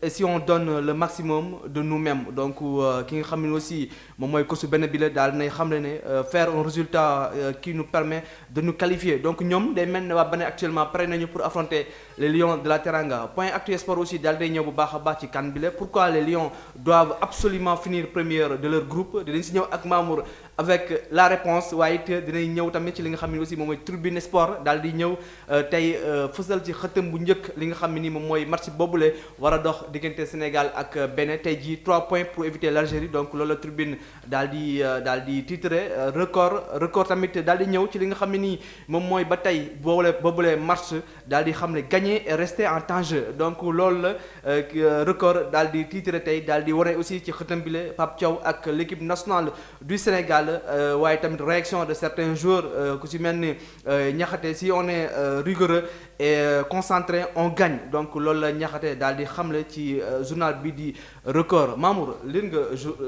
et si on donne le maximum de nous-mêmes donc ki nga xam ne aussi moom mooy coach benn bi la daal nay xam ne faire un résultat qui nous permet de nous qualifier donc ñoom day mel ne waa benn actuellement pare nañu pour affronter les Lions de la Teranga point actu sport aussi daal day ñëw bu baax a baax ci CAN bi la pourquoi les Lions doivent absolument finir première de leur groupe dinañ si ñëw ak Mamour avec la réponse waaye it dinañ ñëw tamit ci li nga xam ne aussi moom mooy tribune sport daal di ñëw tey fësal ci xëtëm bu njëkk li nga xam ne ni moom mooy match boobule war a dox diggante Sénégal ak Bénin tey jii 3 points pour éviter l'Algérie donc loolu la tribune daal di titré record tamit daal di ñëw ci li nga xam ne nii moom mooy ba tey boobule match daal di xam ne gagner et rester en temps jeu donc loolu la record daal di titré tey daal di wane aussi ci xëtëm bi la Pape Thiaw ak l'équipe nationale du Sénégal waaye tamit réaction de certains joueurs ku ci mel ni Niakhaté si on est rigoureux et concentré on gagne donc loolu la Niakhaté daal di xamle ci journal bi di record Mamour lire nga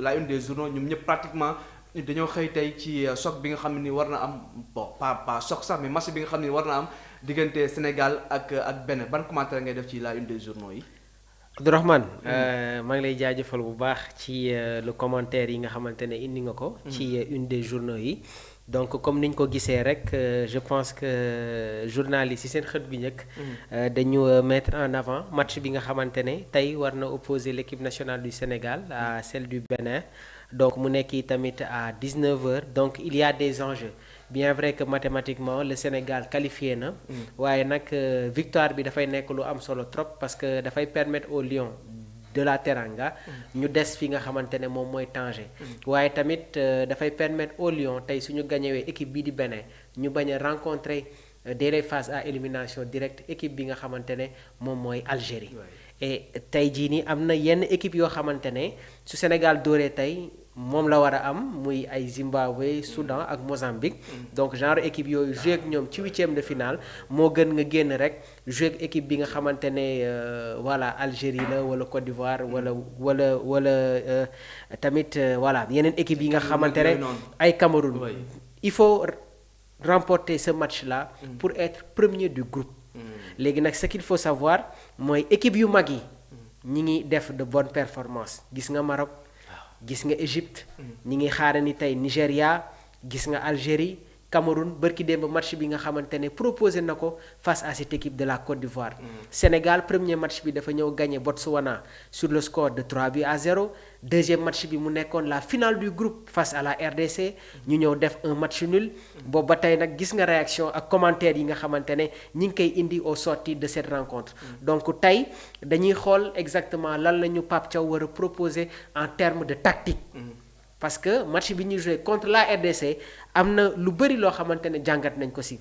la une des journaux ñoom ñëpp pratiquement dañoo xëy tey ci choc bi nga xam ne ni war na am bon pas choc sax mais match bi nga xam ne ni war na am diggante Sénégal ak Bénin ban commentaire ngay def ci la une des journaux yi. Abdourahmane maa ngi lay jaajëfal bu baax ci le commentaire yi nga xamante ne indi nga ko. ci une des journaux yi. donc comme niñ ko gisee rek je pense que journalistes yi seen xët bi njëkk. dañu mettre en avant match bi nga xamante ne tey war na opposer l'équipe nationale du Sénégal à celle du Bénin donc mu nekk tamit à 19h donc il y a des enjeux. bien vrai que mathématiquement le Sénégal qualifié na. waaye nag victoire bi dafay nekk lu am solo trop parce que dafay permettre aux Lions de la Teranga ñu des fi nga xamante ne moom mooy Tanger. waaye tamit dafay permettre aux Lions tey suñu gañewee équipe bii di Bénin ñu bañ a rencontrer dès les phases à élimination directe équipe bi nga xamante ne moom mooy Algérie. et tey jii nii am na yenn équipe yoo xamante ne su Sénégal dóoree tey. moom la war a am muy ay Zimbabwe Soudan ak Mozambique donc genre équipe yooyu joué ak ñoom ci huitième de finale moo gën nga génn rek joué ak équipe bi nga xamante ne voilà Algérie la wala Côte d'Ivoire wala tamit voilà yeneen équipe yi nga xamante ne ay Cameroun il faut remporter ce match là pour être premier du groupe léegi nag ce qu'il faut savoir mooy équipe yu mag yi ñi ngi def de bonnes performances gis nga Maroc gis nga Égypte ñi ngi xaarani tey Nigéria gis nga Algérie Cameroun bërki démb match bi nga xamante ne proposé na ko face à cette équipe de la Côte d'Ivoire. Sénégal premier match bi dafa ñëw gagné Botswana sur le score de 3-0 deuxième match bi mu nekkoon la finale du groupe face à la RDC ñu ñëw def un match nul boobu ba tey nag gis nga réaction ak commentaire yi nga xamante ne ñi ngi koy indi au sorti de cette rencontre. donc tey dañuy xool exactement lan la ñu Pape Thiaw war a proposer en termes de tactique. parce que match bi ñuy joué contre la RDC am na lu bëri loo xamante ne jàngat nañ ko si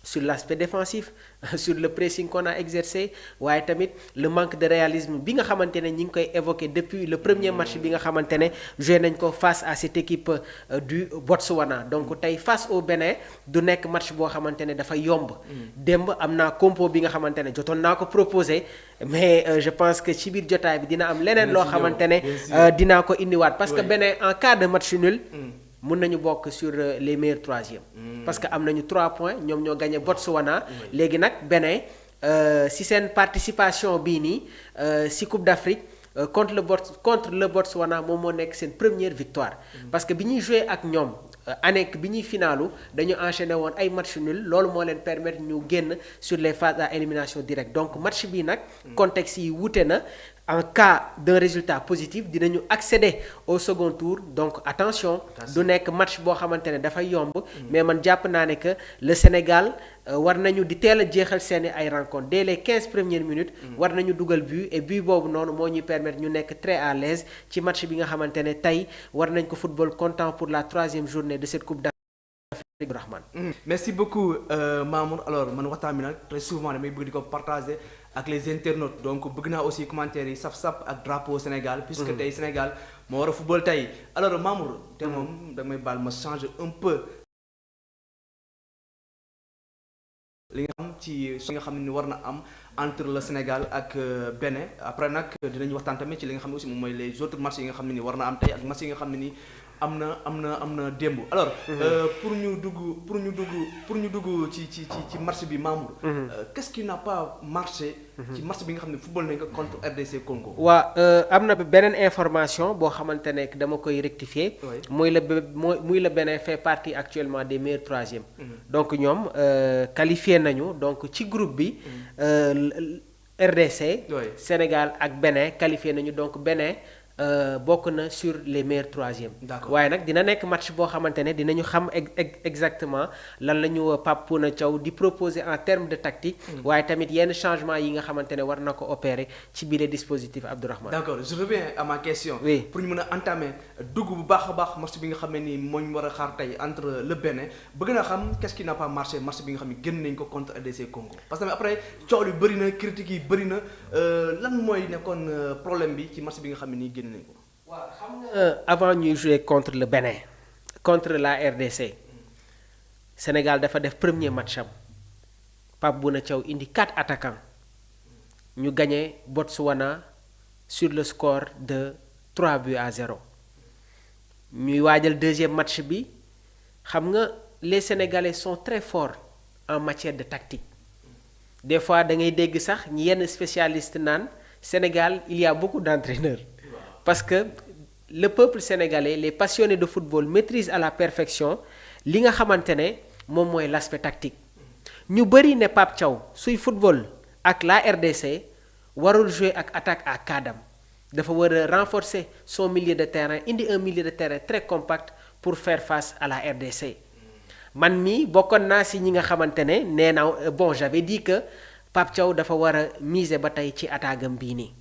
sur l'aspect défensif sur le pressing qu'on a exercé waaye tamit le manque de réalisme bi nga xamante ne ñi ngi koy évoqué depuis le premier match bi nga xamante ne joué nañ ko face à cette équipe du Botswana donc tey face au Bénin du nekk match boo xamante ne dafa yomb démb am naa compo bi nga xamante ne jotoon naa ko proposé mais je pense que ci biir jotaay bi dina am leneen loo xamante ne dinaa ko indiwaat parce que Bénin en cas de match nul mun nañu bokk sur les meilleurs troisièmes parce que am nañu 3 points ñoom ñoo gagné Botswana léegi nag Bénin si seen participation bii nii si Coupe d'Afrique contre le Botswana moom moo nekk seen première victoire parce que bi ñuy joué ak ñoom année bi ñuy finalu dañu enchaîné woon ay match nul loolu moo leen permettre ñu génn sur les phases à élimination directe donc match bii nag contexte yi wuute na en cas d'un résultat positif dinañu accéder au second tour donc attention du nekk match boo xamante ne dafay yomb mais man jàpp naa ne que le Sénégal war nañu di teel a jeexal seeni ay rencontres dès les 15 premières minutes war nañu dugal but et but boobu noonu moo ñuy permettre ñu nekk très à l'aise ci match bi nga xamante ne tey war nañ ko football comptant pour la 3e journée de cette Coupe d'Afrique Rahman. Merci beaucoup Mamour alors man waxtaan bi nag très souvent damay bëgg di ko partager ak les internautes donc bëgg naa aussi commentaires yi saf-saf ak drapeau Sénégal puisque tey Sénégal moo war a football tey alors Mamour te moom damay baal ma changer un peu li nga xam ci su nga xam ne war na am entre le Sénégal ak Bénin après nag dinañu waxtaan tamit ci li nga xam ne aussi moom mooy les autres matchs yi nga xam ne ni war na am tey ak match yi nga xam ne ni am na démb alors pour ñu dugg ci match bi Mamour qu'est-ce qui n'a pas marché ci match bi nga xam ne football nañ ko contre RDC Congo. waa am na beneen information boo xamante ne dama koy rectifier muy le Bénin fait partie actuellement des meilleurs troisièmes donc ñoom qualifié nañu donc ci groupe bi RDC Sénégal ak Bénin qualifié nañu donc Bénin bokk na sur les meilleurs troisièmes. waaye nag dina nekk match boo xamante ne dinañu xam exactement lan la ñu Pape Bouna Thiaw di proposer en termes de tactique. waaye tamit yenn changement yi nga xamante ne war na ko opérer ci biir dispositif Abdourahmane. d'accord je reviens à ma question. oui pour ñu mën a entamer dugg bu baax a baax match bi nga xam ne nii moo ñu war a xaar tey entre le Bénin bëgg naa xam qu'est-ce qui n'a pas marché match bi nga xam ne génn nañ ko contre RDC Congo parce que après coow yu bëri na critiques yi bëri na lan mooy nekkoon problème bi ci match bi nga xam ne nii génn nañ ko. waaw xam nga avant ñuy jouer contre le Bénin contre la RDC Sénégal dafa def premier match am Pape Bouna Thiaw indi 4 attaquants ñu gagné Botswana sur le score de 3-0 ñuy waajal deuxième match bi xam nga les Sénégalais sont très forts en matière de tactique des fois da ngay dégg sax ñi yenn spécialiste naan Sénégal il y a beaucoup d'entraîneurs. Parce que le peuple sénégalais les passionnés de football maîtrisent à la perfection li nga xamante ne moom mooy l'aspect tactique ñu bëri ne Pape Thiaw suy football ak la RDC warul jouer ak attaque à cadam dafa war a renforcer son milieu de terrain indi un milieu de terrain très compact pour faire face à la RDC man mii bokkoon naa si ñi nga xamante ne nee naa bon j'avais dit que Pape Thiaw dafa war a miser ba tey ci attaque am bii nii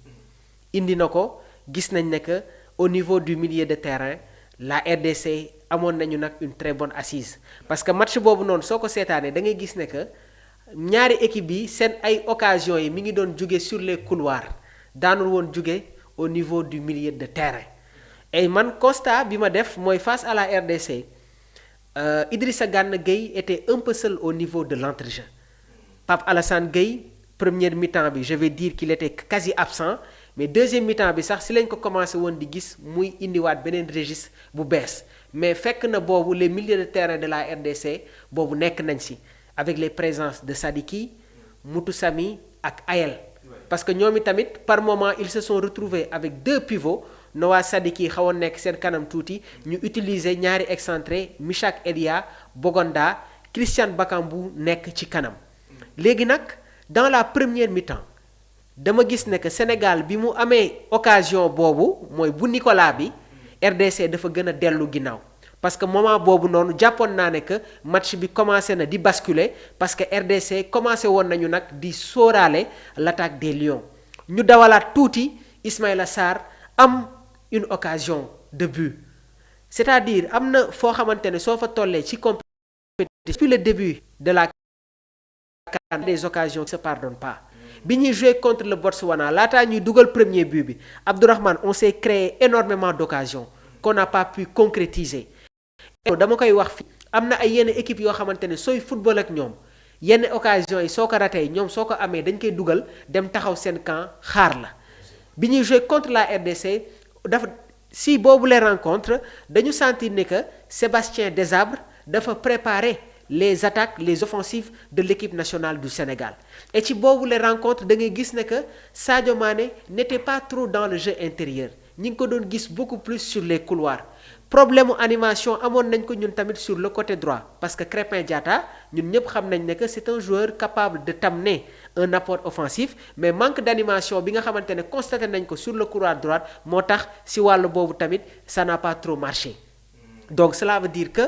indi na ko. gis nañ ne que au niveau du milieu de terrain la RDC amoon nañu nag une très bonne assise parce que match boobu noonu soo ko seetaanee da ngay gis ne que ñaari équipe yi seen ay occasions yi mi ngi doon jóge sur les couloirs daanul woon jóge au niveau du milieu de terrain et man constat bi ma def mooy face à la RDC Idrissa Gana Gueye était un peu seul au niveau de l'entrejeu Pape Alassane Gueye première mi-temps bi je vais dire qu'il était quasi absent mais deuxième mi-temps bi sax si lañ ko commencé woon di gis muy indiwaat beneen registre bu bees mais fekk na boobu les milieux de terrain de la RDC boobu nekk nañ si avec les présences de Sadiki Moutou Samy ak Ayel parce que ñoom tamit par moment ils se sont retrouvés avec 2 pivots Noah Sadiki xawoon nekk seen kanam tuuti ñu utiliser ñaari excentré Michak Elia Bogonda Christian Bakambu nekk ci kanam léegi nag dans la première mi-temps dama gis ne que Sénégal bi mu amee occasion boobu mooy bu Nicolas bi RDC dafa gën a dellu ginnaaw parce que moment boobu noonu jàppoon naa ne que match bi commencé na di basculer parce que RDC commencé woon nañu nag di sóoraale l'attaque des Lions ñu dawalaat tuuti Ismaïla Sarr am une occasion de but c'est-à-dire am na foo xamante ne soo fa tollee ci compétition depuis le début de la CAN des occasions ne se pardonnent pas bi ñuy jouer contre le Botswana laataa ñuy dugal premier but bi Abdourahmane on s'est créé énormément d'occasions qu'on n'a pas pu concrétiser dama koy wax fi am na ay yenn équipe yoo xamante ne sooy football ak ñoom yenn occasions yi soo ko ratee ñoom soo ko amee dañ koy dugal dem taxaw seen camp xaar la bi ñuy jouer contre la RDC dafa si boobu les rencontres dañu sentir ne que Sébastien Desabre dafa préparer les attaques les offensives de l'équipe nationale du Sénégal et ci boobu les rencontres da ngay gis ne que Sadio Mané n'était pas trop dans le jeu intérieur ñi ngi ko doon gis beaucoup plus sur les couloirs problème animation amoon nañ ko ñun tamit sur le côté droit parce que Crépin Diatta ñun ñëpp xam nañ ne que c'est un joueur capable de t'amener un apport offensif mais manque d'animation bi nga xamante ne constaté nañ ko sur le couloir droit moo tax si wàllu boobu tamit ça n'a pas trop marché donc cela veut dire que